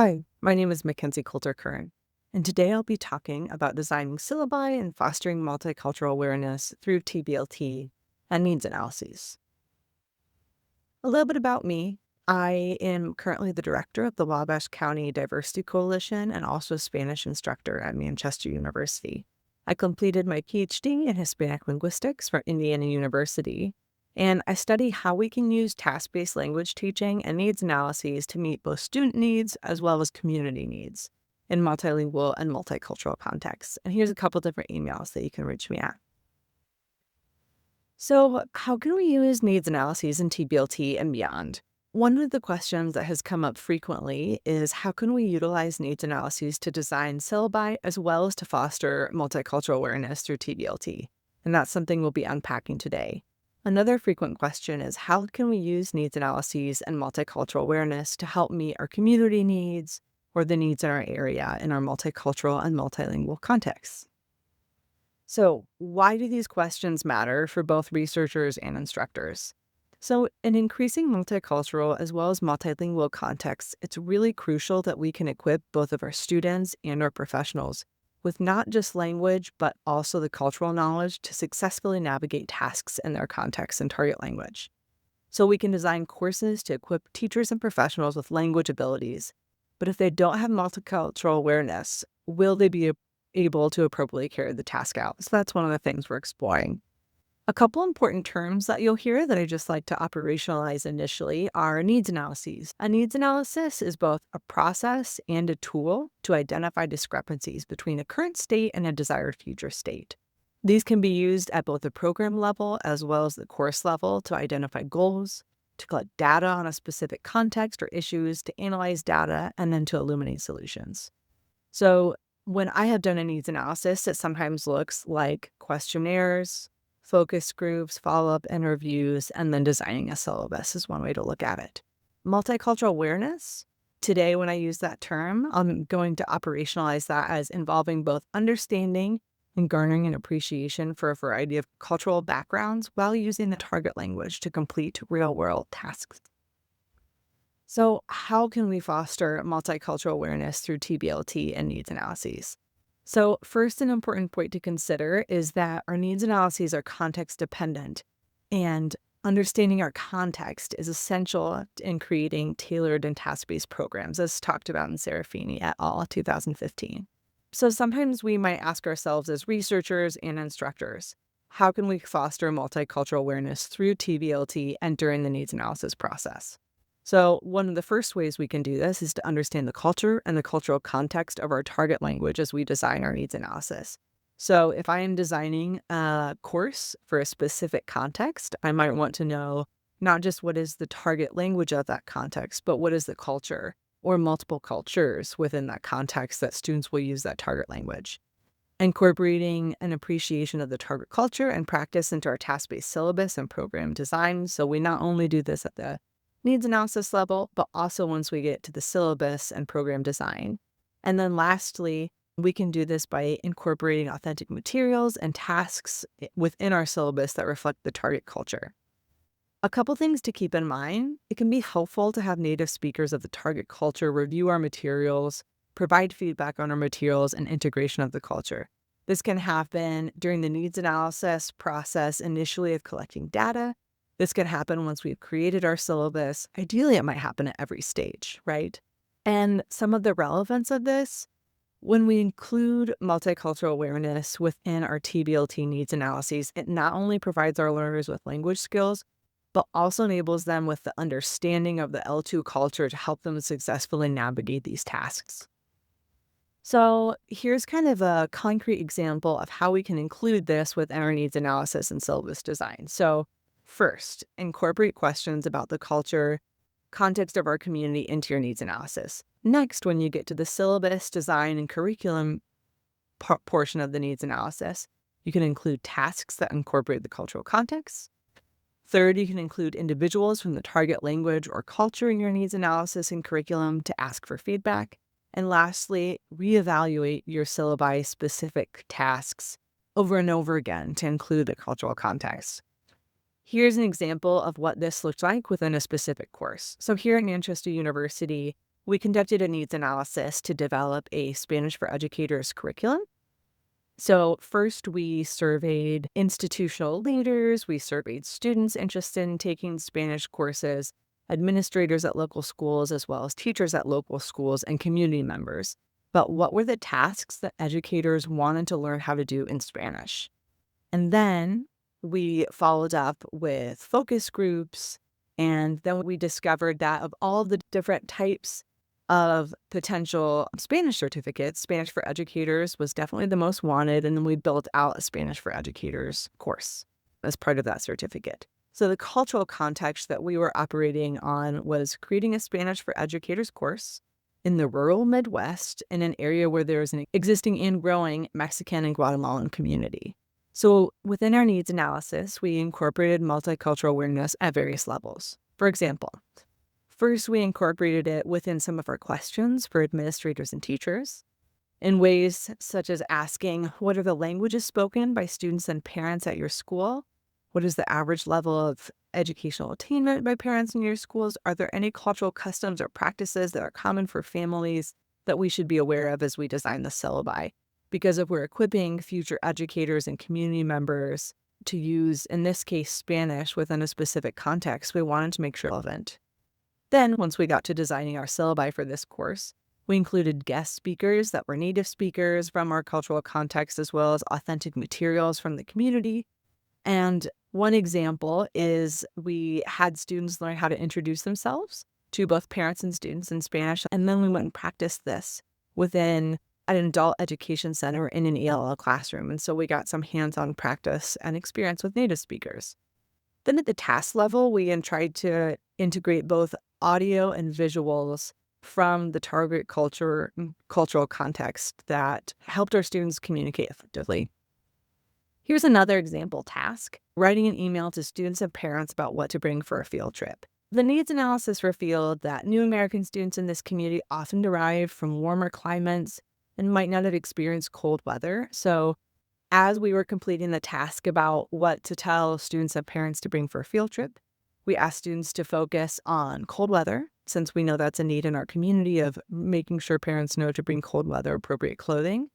Hi, my name is Mackenzie Coulter-Kern, and today I'll be talking about designing syllabi and fostering multicultural awareness through TBLT and needs analyses. A little bit about me. I am currently the director of the Wabash County Diversity Coalition and also a Spanish instructor at Manchester University. I completed my PhD in Hispanic linguistics from Indiana University, and I study how we can use task-based language teaching and needs analyses to meet both student needs as well as community needs in multilingual and multicultural contexts. And here's a couple different emails that you can reach me at. So, how can we use needs analyses in TBLT and beyond? One of the questions that has come up frequently is how can we utilize needs analyses to design syllabi as well as to foster multicultural awareness through TBLT? And that's something we'll be unpacking today. Another frequent question is how can we use needs analyses and multicultural awareness to help meet our community needs or the needs in our area in our multicultural and multilingual contexts? So, why do these questions matter for both researchers and instructors? So, in increasing multicultural as well as multilingual contexts, it's really crucial that we can equip both of our students and our professionals with not just language, but also the cultural knowledge to successfully navigate tasks in their context and target language. So, we can design courses to equip teachers and professionals with language abilities. But if they don't have multicultural awareness, will they be able to appropriately carry the task out? So that's one of the things we're exploring. A couple important terms that you'll hear that I just like to operationalize initially are needs analyses. A needs analysis is both a process and a tool to identify discrepancies between a current state and a desired future state. These can be used at both the program level as well as the course level to identify goals, to collect data on a specific context or issues, to analyze data, and then to illuminate solutions. So when I have done a needs analysis, it sometimes looks like questionnaires, focus groups, follow-up interviews, and then designing a syllabus is one way to look at it. Multicultural awareness. Today, when I use that term, I'm going to operationalize that as involving both understanding and garnering an appreciation for a variety of cultural backgrounds while using the target language to complete real-world tasks. So, how can we foster multicultural awareness through TBLT and needs analyses? So, first, an important point to consider is that our needs analyses are context dependent, and understanding our context is essential in creating tailored and task-based programs, as talked about in Serafini et al. 2015. So, sometimes we might ask ourselves as researchers and instructors, how can we foster multicultural awareness through TBLT and during the needs analysis process? So one of the first ways we can do this is to understand the culture and the cultural context of our target language as we design our needs analysis. So if I am designing a course for a specific context, I might want to know not just what is the target language of that context, but what is the culture or multiple cultures within that context that students will use that target language. Incorporating an appreciation of the target culture and practice into our task-based syllabus and program design. So we not only do this at the needs analysis level, but also once we get to the syllabus and program design. And then lastly, we can do this by incorporating authentic materials and tasks within our syllabus that reflect the target culture. A couple things to keep in mind. It can be helpful to have native speakers of the target culture review our materials, provide feedback on our materials, and integration of the culture. This can happen during the needs analysis process initially of collecting data. This could happen once we've created our syllabus. Ideally, it might happen at every stage, right? And some of the relevance of this, when we include multicultural awareness within our TBLT needs analyses, it not only provides our learners with language skills, but also enables them with the understanding of the L2 culture to help them successfully navigate these tasks. So here's kind of a concrete example of how we can include this within our needs analysis and syllabus design. So first, incorporate questions about the culture, context of our community into your needs analysis. Next, when you get to the syllabus, design, and curriculum portion of the needs analysis, you can include tasks that incorporate the cultural context. Third, you can include individuals from the target language or culture in your needs analysis and curriculum to ask for feedback. And lastly, reevaluate your syllabi-specific tasks over and over again to include the cultural context. Here's an example of what this looks like within a specific course. So here at Manchester University, we conducted a needs analysis to develop a Spanish for Educators curriculum. So first, we surveyed institutional leaders, we surveyed students interested in taking Spanish courses, administrators at local schools, as well as teachers at local schools and community members. But what were the tasks that educators wanted to learn how to do in Spanish? And then we followed up with focus groups, and then we discovered that of all the different types of potential Spanish certificates, Spanish for Educators was definitely the most wanted, and then we built out a Spanish for Educators course as part of that certificate. So the cultural context that we were operating on was creating a Spanish for Educators course in the rural Midwest in an area where there is an existing and growing Mexican and Guatemalan community. So within our needs analysis, we incorporated multicultural awareness at various levels. For example, first, we incorporated it within some of our questions for administrators and teachers in ways such as asking, what are the languages spoken by students and parents at your school? What is the average level of educational attainment by parents in your schools? Are there any cultural customs or practices that are common for families that we should be aware of as we design the syllabi? Because if we're equipping future educators and community members to use, in this case, Spanish within a specific context, we wanted to make sure relevant. Then, once we got to designing our syllabi for this course, we included guest speakers that were native speakers from our cultural context, as well as authentic materials from the community. And one example is we had students learn how to introduce themselves to both parents and students in Spanish, and then we went and practiced this within an adult education center in an ELL classroom. And so we got some hands-on practice and experience with native speakers. Then at the task level, we tried to integrate both audio and visuals from the target cultural context that helped our students communicate effectively. Here's another example task: writing an email to students and parents about what to bring for a field trip. The needs analysis revealed that new American students in this community often derive from warmer climates and might not have experienced cold weather. So as we were completing the task about what to tell students and parents to bring for a field trip, we asked students to focus on cold weather, since we know that's a need in our community of making sure parents know to bring cold weather appropriate clothing.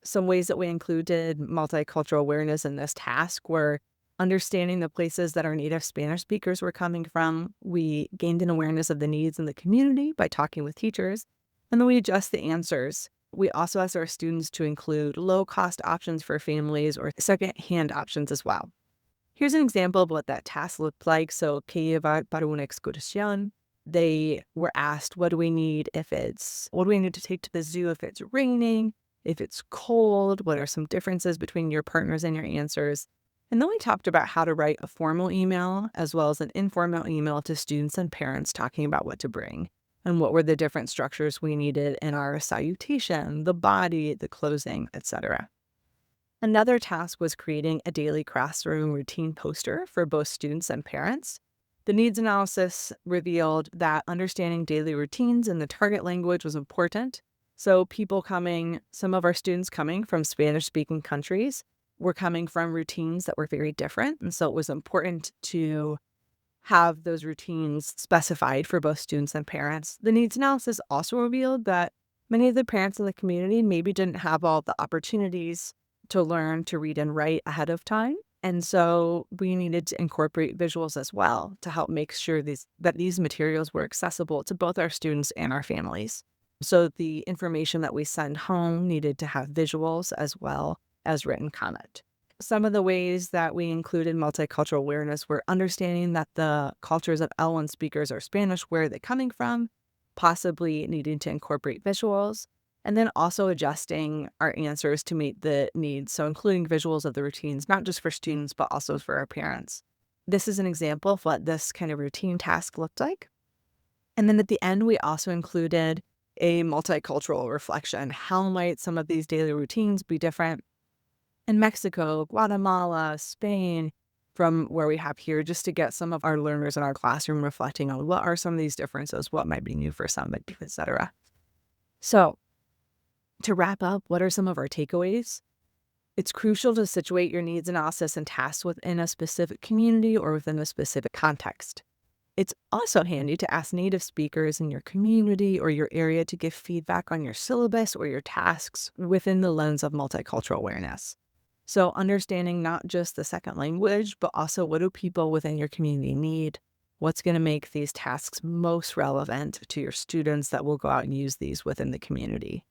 Some ways that we included multicultural awareness in this task were understanding the places that our native Spanish speakers were coming from. We gained an awareness of the needs in the community by talking with teachers, and then we adjust the answers. We also asked our students to include low-cost options for families or second-hand options as well. Here's an example of what that task looked like. So, ¿qué llevar para una excursión? They were asked, what do we need to take to the zoo if it's raining, if it's cold? What are some differences between your partners and your answers? And then we talked about how to write a formal email as well as an informal email to students and parents talking about what to bring and what were the different structures we needed in our salutation, the body, the closing, etc. Another task was creating a daily classroom routine poster for both students and parents. The needs analysis revealed that understanding daily routines in the target language was important. So some of our students coming from Spanish-speaking countries were coming from routines that were very different. And so it was important to have those routines specified for both students and parents. The needs analysis also revealed that many of the parents in the community maybe didn't have all the opportunities to learn to read and write ahead of time. And so we needed to incorporate visuals as well to help make sure that these materials were accessible to both our students and our families. So the information that we send home needed to have visuals as well as written comment. Some of the ways that we included multicultural awareness were understanding that the cultures of L1 speakers are Spanish, where are they coming from, possibly needing to incorporate visuals, and then also adjusting our answers to meet the needs, so including visuals of the routines, not just for students, but also for our parents. This is an example of what this kind of routine task looked like. And then at the end, we also included a multicultural reflection. How might some of these daily routines be different in Mexico, Guatemala, Spain, from where we have here, just to get some of our learners in our classroom reflecting on what are some of these differences, what might be new for some, etc. So to wrap up, what are some of our takeaways? It's crucial to situate your needs analysis and tasks within a specific community or within a specific context. It's also handy to ask native speakers in your community or your area to give feedback on your syllabus or your tasks within the lens of multicultural awareness. So understanding not just the second language, but also what do people within your community need? What's going to make these tasks most relevant to your students that will go out and use these within the community?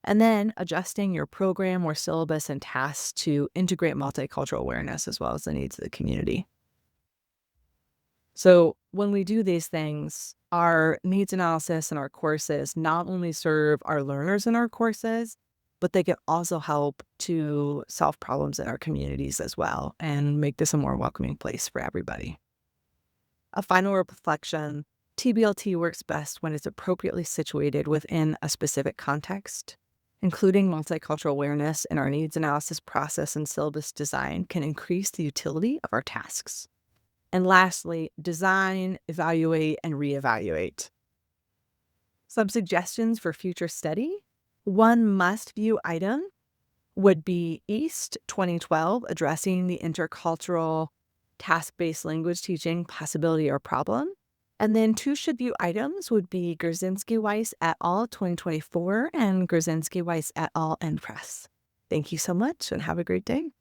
And then adjusting your program or syllabus and tasks to integrate multicultural awareness as well as the needs of the community. So when we do these things, our needs analysis and our courses not only serve our learners in our courses, but they can also help to solve problems in our communities as well and make this a more welcoming place for everybody. A final reflection, TBLT works best when it's appropriately situated within a specific context. Including multicultural awareness in our needs analysis process and syllabus design can increase the utility of our tasks. And lastly, design, evaluate, and reevaluate. Some suggestions for future study. One must-view item would be East 2012, addressing the intercultural task-based language teaching possibility or problem. And then two should-view items would be Grzinski-Weiss et al. 2024 and Grzinski-Weiss et al. Press. Thank you so much and have a great day.